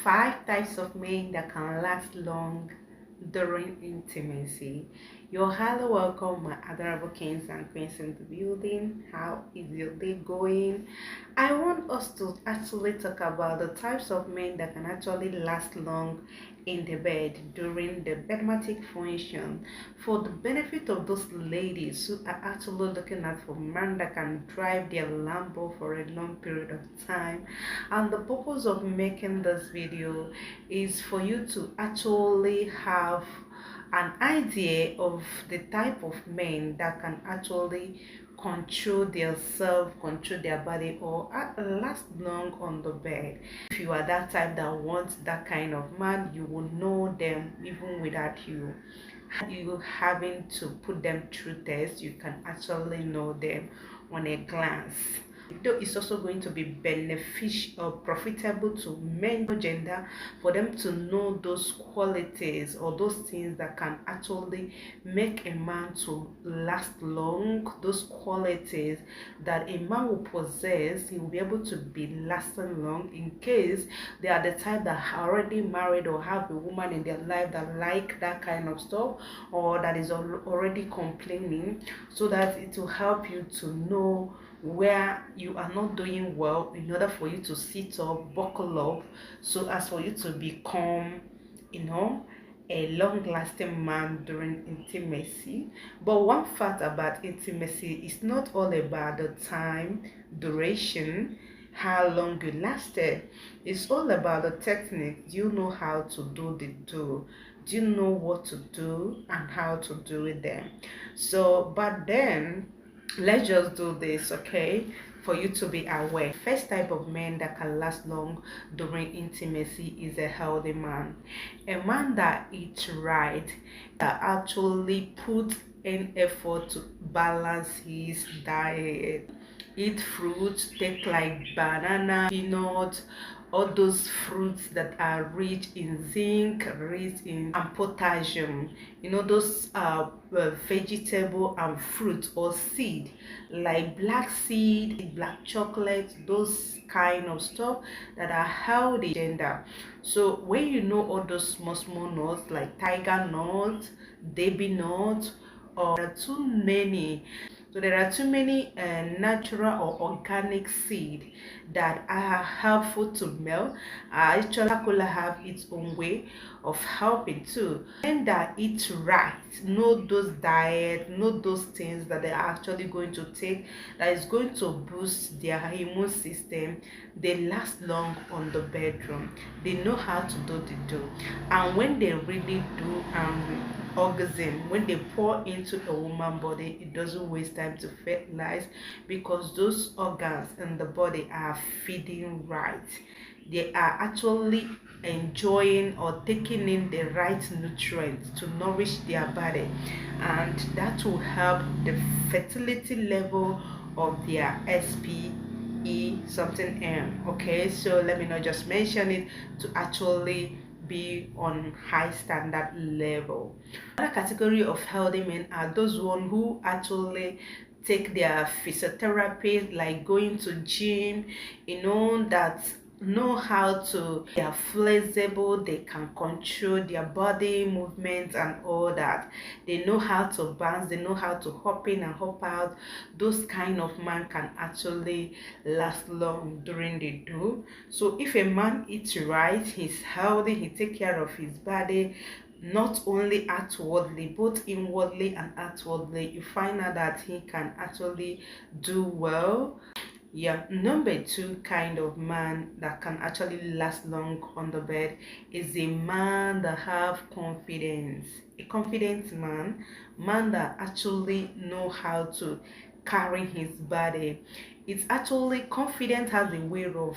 5 types of men that can last long during intimacy. You're highly welcome, my adorable kings and queens in the building. How is your day going? I want us to actually talk about the types of men that can actually last long in the bed during the bedmatic function, for the benefit of those ladies who are actually looking at for men that can drive their Lambo for a long period of time. And the purpose of making this video is for you to actually have an idea of the type of men that can actually control their self, control their body, or last long on the bed. If you are that type that wants that kind of man, you will know them even without you having to put them through tests. You can actually know them on a glance. Though it's also going to be beneficial or profitable to men gender for them to know those qualities or those things that can actually make a man to last long, those qualities that a man will possess. He will be able to be lasting long in case they are the type that are already married or have a woman in their life that like that kind of stuff, or that is already complaining, so that it will help you to know where you are not doing well in order for you to sit up, buckle up, so as for you to become, a long-lasting man during intimacy. But one fact about intimacy is not all about the time, duration, how long you lasted. It's all about the technique. Do you know how to do the do? Do you know what to do and how to do it then? So, but then let's just do this, okay, for you to be aware. First type of man that can last long during intimacy is a healthy man, a man that eats right, that actually puts in effort to balance his diet, eat fruits, take like banana, peanut, all those fruits that are rich in zinc, rich in and potassium. Those vegetable and fruit or seed like black seed, black chocolate, those kind of stuff that are healthy gender. So when you know all those small nuts like tiger nuts, baby nuts, or there are too many, so there are too many natural or organic seed that are helpful to male. Actually, cola have its own way of helping too. And that eat right, know those diet, know those things that they're actually going to take that is going to boost their immune system. They last long on the bedroom. They know how to do the do, and when they really do orgasm, when they pour into a woman body, it doesn't waste time to fertilize, because those organs in the body are feeding right. They are actually enjoying or taking in the right nutrients to nourish their body, and that will help the fertility level of their SPE something M. Okay, so let me not just mention it to actually be on high standard level. Another category of healthy men are those one who actually take their physiotherapy, like going to gym, that know how to, they are flexible, they can control their body movements and all that. They know how to bounce, they know how to hop in and hop out. Those kind of man can actually last long during the do. So if a man eats right, he's healthy, he take care of his body, not only outwardly, both inwardly and outwardly, you find out that he can actually do well. Yeah, number two kind of man that can actually last long on the bed is a man that have confidence. A confident man that actually know how to carry his body. It's actually confident has a way of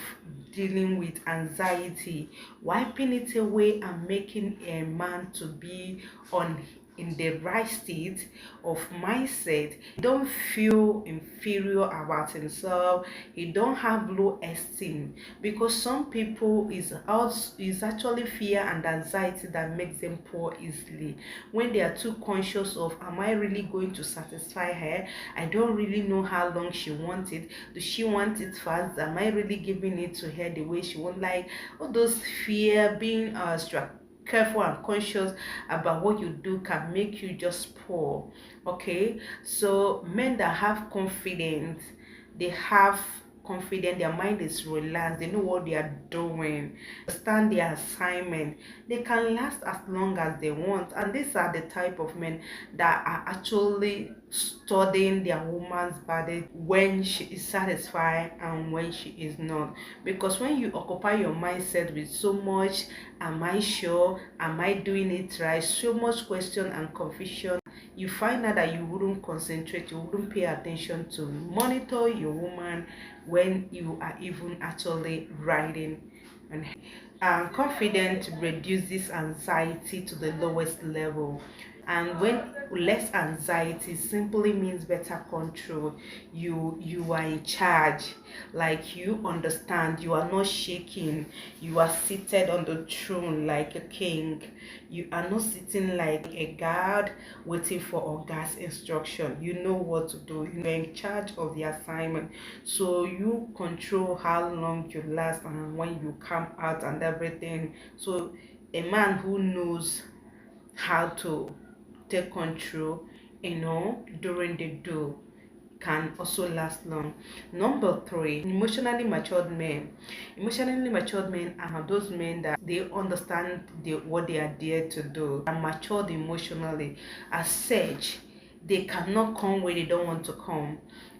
dealing with anxiety, wiping it away and making a man to be on in the right state of mindset. He don't feel inferior about himself. He don't have low esteem, because some people is actually fear and anxiety that makes them poor easily. When they are too conscious of, am I really going to satisfy her? I don't really know how long she wants it. Does she want it fast? Am I really giving it to her the way she wants? Like all those fear, being careful and conscious about what you do can make you just poor. Okay, so men that have confidence, they have confident, their mind is relaxed, they know what they are doing, understand their assignment, they can last as long as they want. And these are the type of men that are actually studying their woman's body, when she is satisfied and when she is not. Because when you occupy your mindset with so much, am I sure, am I doing it right, so much question and confusion, you find out that you wouldn't concentrate, you wouldn't pay attention to monitor your woman when you are even actually riding. And confidence reduces anxiety to the lowest level. And when less anxiety simply means better control. You are in charge, like you understand, you are not shaking, you are seated on the throne like a king. You are not sitting like a guard waiting for Oga's instruction. You know what to do, you're in charge of the assignment, so you control how long you last and when you come out and everything. So a man who knows how to take control, during the do, can also last long. Number three, emotionally matured men. Emotionally matured men are those men that they understand what they are there to do, are matured emotionally. As such, they cannot come where they don't want to come.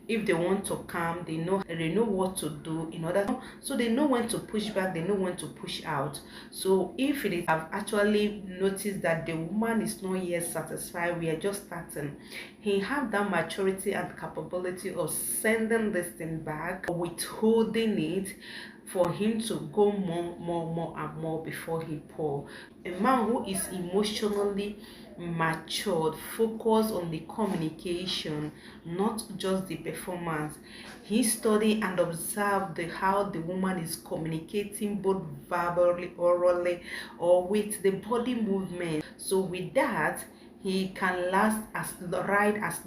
If they want to come, they know what to do in order, so they know when to push back, they know when to push out. So if it is have actually noticed that the woman is not yet satisfied, we are just starting, he have that maturity and capability of sending this thing back, withholding it, for him to go more and more before he pour. A man who is emotionally matured focus on the communication, not just the performance. He study and observe how the woman is communicating, both verbally, orally, or with the body movement. So with that, he can last as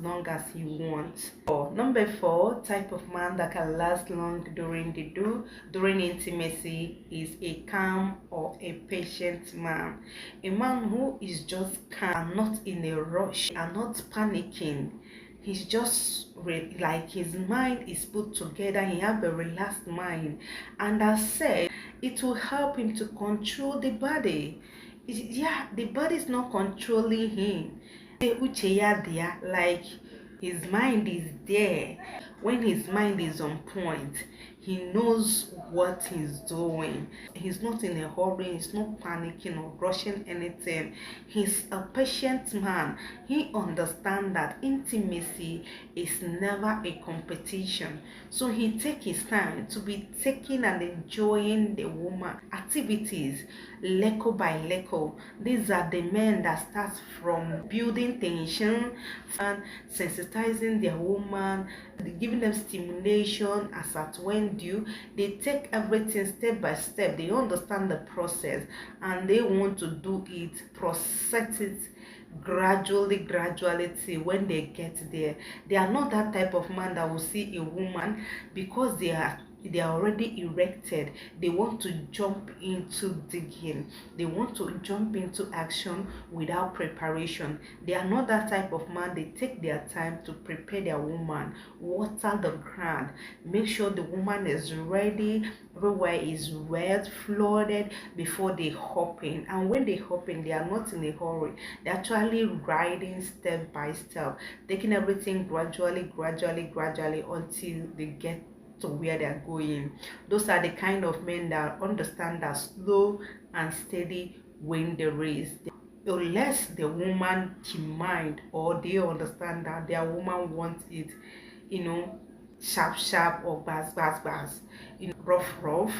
long as he wants. Number four, type of man that can last long during intimacy is a calm or a patient man. A man who is just calm, not in a rush, and not panicking. He's just like his mind is put together, he have a relaxed mind, and as said, it will help him to control the body. Yeah, the body is not controlling him. Like his mind is there. When his mind is on point, he knows what he's doing. He's not in a hurry, he's not panicking or rushing anything. He's a patient man. He understands that intimacy is never a competition. So he take his time to be taking and enjoying the woman activities, leco by leco. These are the men that start from building tension and sensitizing their woman, giving them stimulation as at when due. They take everything step by step. They understand the process and they want to do it, process it gradually till when they get there. They are not that type of man that will see a woman because they are already erected, they want to jump into digging, they want to jump into action without preparation. They are not that type of man. They take their time to prepare their woman, water the ground, make sure the woman is ready, everywhere is wet, flooded before they hop in. And when they hop in, they are not in a hurry, they're actually riding step by step, taking everything gradually until they get to where they're going. Those are the kind of men that understand that slow and steady win the race. Unless the woman demand or they understand that their woman wants it, sharp or bass, rough,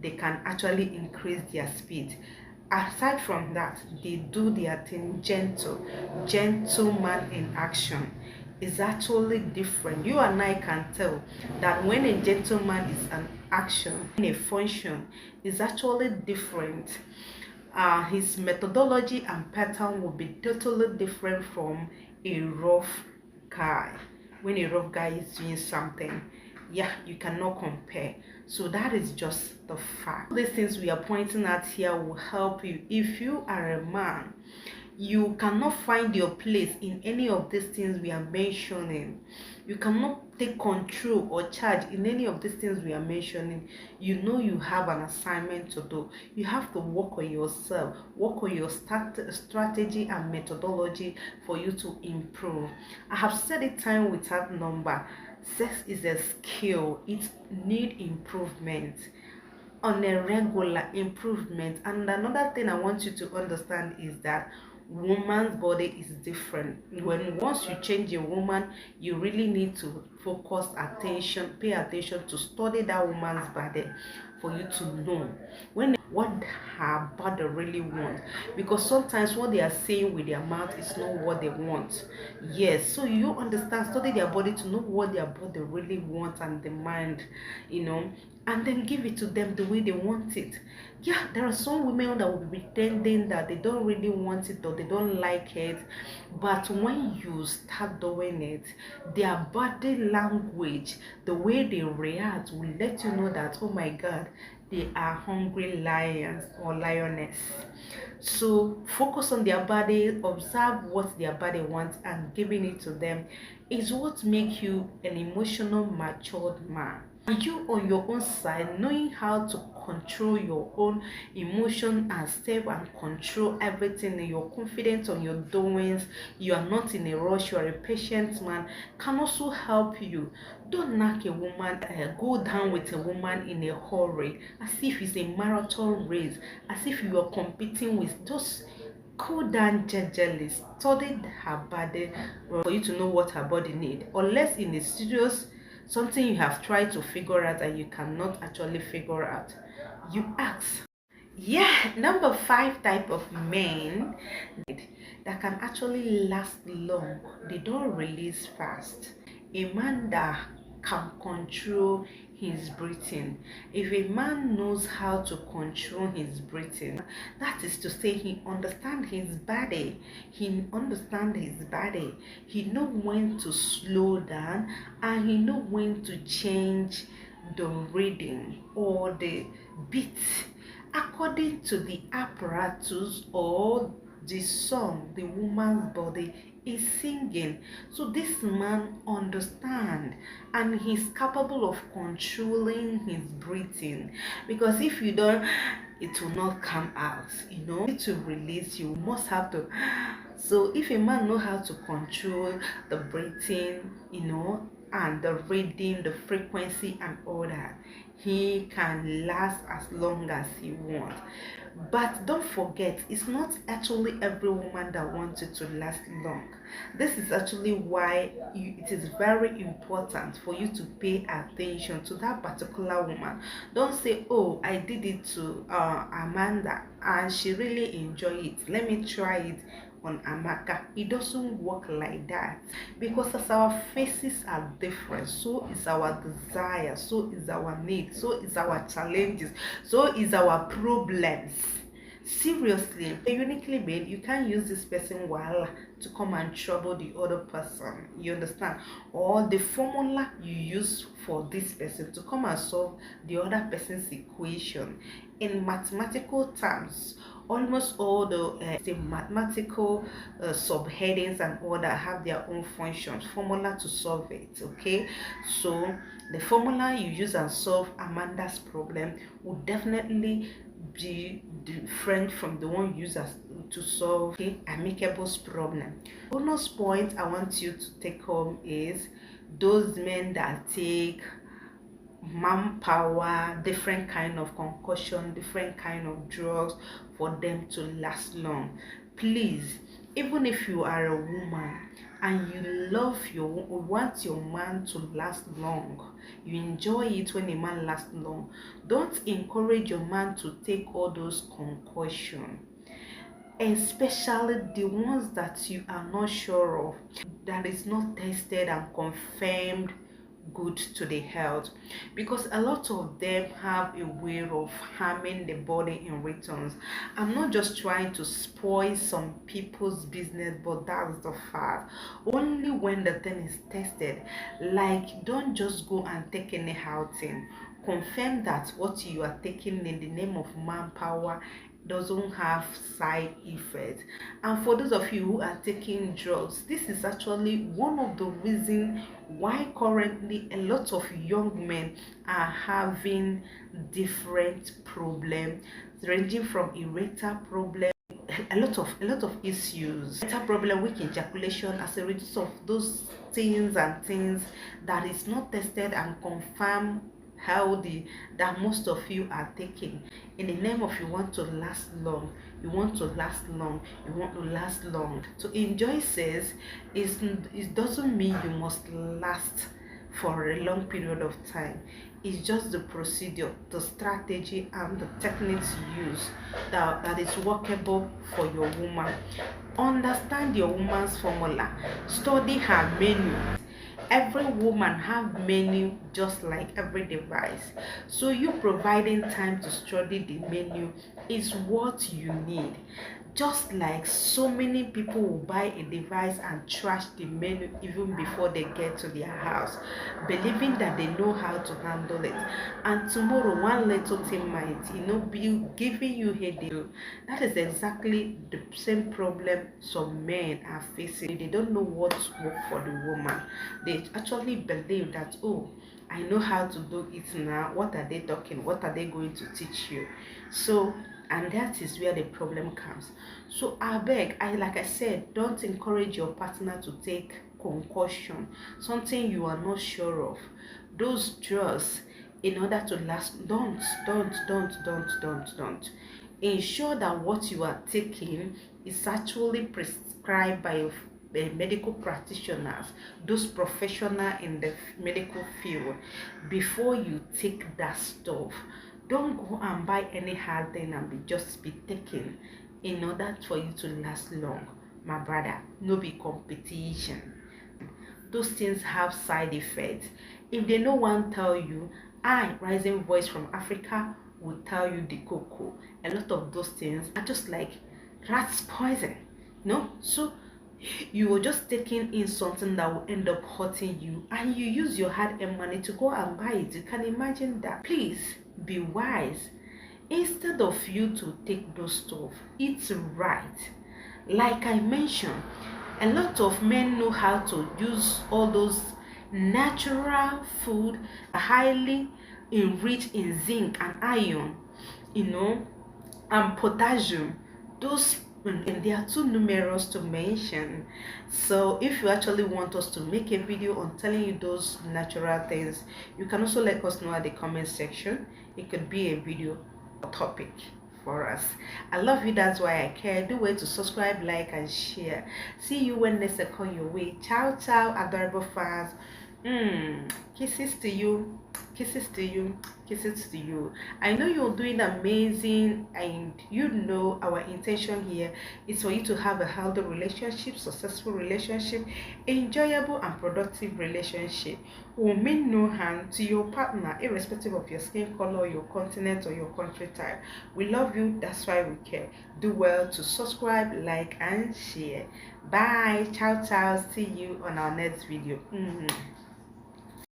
they can actually increase their speed. Aside from that, they do their thing gentle. Gentleman in action is actually different. You and I can tell that when a gentleman is an action, in a function, is actually different. His methodology and pattern will be totally different from a rough guy. When a rough guy is doing something, yeah, you cannot compare. So that is just the fact. These things we are pointing at here will help you. If you are a man, you cannot find your place in any of these things we are mentioning. You cannot take control or charge in any of these things we are mentioning. You know you have an assignment to do. You have to work on yourself, work on your strategy and methodology for you to improve. I have said it time without number. Sex is a skill. It needs improvement, on a regular improvement. And another thing I want you to understand is that woman's body is different. When once you change a woman, you really need to focus attention, pay attention to study that woman's body for you to know when what her body really wants, because sometimes what they are saying with their mouth is not what they want. Yes, so you understand, study their body to know what their body really wants and demand, you know, and then give it to them the way they want it. Yeah, there are some women that will be pretending that they don't really want it or they don't like it, but when you start doing it, their body language, the way they react will let you know that, oh my god, they are hungry lions or lioness. So focus on their body, observe what their body wants, and giving it to them is what makes you an emotional matured man. You on your own side, knowing how to control your own emotion and step and control everything, you're confident on your doings, you are not in a rush, you are a patient man, can also help you. Don't knock a woman, go down with a woman in a hurry as if it's a marathon race, as if you are competing with. Just cool down gently, study her body for you to know what her body needs, unless in a serious something you have tried to figure out and you cannot actually figure out, you ask. Yeah, number 5 type of men that can actually last long, they don't release fast. A man that can control his breathing. If a man knows how to control his breathing, that is to say he understands his body. He know when to slow down, and he know when to change the rhythm or the beat according to the apparatus or the song the woman's body is singing. So this man understand, and he's capable of controlling his breathing, because if you don't, it will not come out, you know. To release, you must have to. So if a man know how to control the breathing, you know, and the rhythm, the frequency and all that, he can last as long as he wants. But don't forget, it's not actually every woman that wants it to last long. This is actually why it is very important for you to pay attention to that particular woman. Don't say, oh, I did it to Amanda and she really enjoyed it, let me try it on Amaka. It doesn't work like that, because as our faces are different, so is our desire, so is our need, so is our challenges, so is our problems. Seriously, uniquely made, you can't use this person while to come and trouble the other person. You understand? Or the formula you use for this person to come and solve the other person's equation. In mathematical terms, almost all the mathematical subheadings and all that have their own functions, formula to solve it. Okay, so the formula you use and solve Amanda's problem would definitely be different from the one used as to solve Amicable's problem. Bonus point I want you to take home is those men that take manpower, different kind of concussion, different kind of drugs for them to last long. Please Even if you are a woman and you want your man to last long, you enjoy it when a man lasts long, don't encourage your man to take all those concussion, especially the ones that you are not sure of, that is not tested and confirmed good to the health, because a lot of them have a way of harming the body in returns. I'm not just trying to spoil some people's business, but that's the fact. Only when the thing is tested, like don't just go and take anyhow thing. Confirm that what you are taking in the name of manpower doesn't have side effects. And for those of you who are taking drugs, this is actually one of the reasons why currently a lot of young men are having different problems, ranging from erectile problem, a lot of issues, erectile problem, weak ejaculation, as a result of those things that is not tested and confirmed healthy, that most of you are taking in the name of you want to last long, you want to last long, you want to last long. To enjoy sex is, it doesn't mean you must last for a long period of time. It's just the procedure, the strategy, and the techniques you use that is workable for your woman. Understand your woman's formula, study her menu. Every woman have menu just like every device, so you providing time to study the menu is what you need. Just like so many people will buy a device and trash the menu even before they get to their house, believing that they know how to handle it, and tomorrow one little thing might be giving you headache. That is exactly the same problem some men are facing. They don't know what work for the woman. They actually believe that, oh, I know how to do it now. What are they talking? What are they going to teach you? So, and that is where the problem comes. So I beg, like I said, don't encourage your partner to take concussion, something you are not sure of. Those drugs, in order to last, don't. Ensure that what you are taking is actually prescribed by medical practitioners, those professional in the medical field, before you take that stuff. Don't go and buy any hard thing and be taking in order for you to last long. My brother, no be competition. Those things have side effects. If they no one tell you, I, Rising Voice from Africa, will tell you the cocoa. A lot of those things are just like rat's poison. So you were just taking in something that will end up hurting you, and you use your hard-earned money to go and buy it. You can imagine that. Please be wise. Instead of you to take those stuff, eat right. Like I mentioned, a lot of men know how to use all those natural food, highly enriched in zinc and iron, and potassium. Those, and they are too numerous to mention. So if you actually want us to make a video on telling you those natural things, you can also let us know at the comment section. It could be a video topic for us. I love you, that's why I care. Do well to subscribe, like, and share. See you when next I come your way. Ciao ciao, adorable fans. Kisses to you, kisses to you, kisses to you. I know you're doing amazing, and our intention here is for you to have a healthy relationship, successful relationship, enjoyable and productive relationship. Will mean no harm to your partner, irrespective of your skin color, your continent, or your country type. We love you, that's why we care. Do well to subscribe, like, and share. Bye, ciao ciao, see you on our next video.